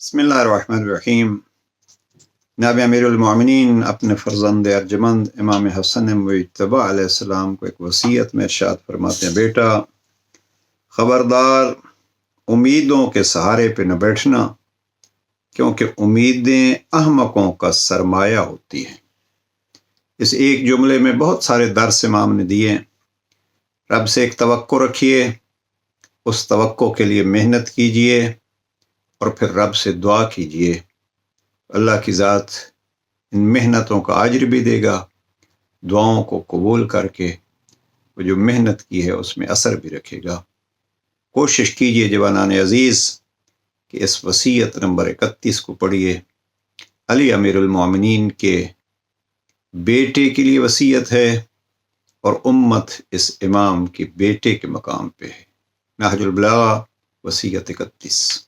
बिस्मिल्लाहिर्रहमानिर्रहीम। जनाब अमीरुल मोमिनीन अपने फ़र्ज़ंद अर्जमंद इमाम हसन मुज्तबा अलैहिस्सलाम को एक वसीयत में इरशाद फरमाते हैं, बेटा ख़बरदार उम्मीदों के सहारे पे न बैठना, क्योंकि उम्मीदें अहमकों का सरमाया होती हैं। इस एक जुमले में बहुत सारे दर्स इमाम ने दिए। रब से एक तवक्को रखिए, उस तवक्को के लिए मेहनत कीजिए और फिर रब से दुआ कीजिए। अल्लाह की ज़ात इन मेहनतों का अज्र भी देगा, दुआओं को कबूल करके वो जो मेहनत की है उसमें असर भी रखेगा। कोशिश कीजिए जवानान अज़ीज़ कि इस वसीयत नंबर 31 को पढ़िए। अली अमीरुल मोमिनीन के बेटे के लिए वसीयत है और उम्मत इस इमाम के बेटे के मकाम पे है। नहजुल बलागा वसीयत 31।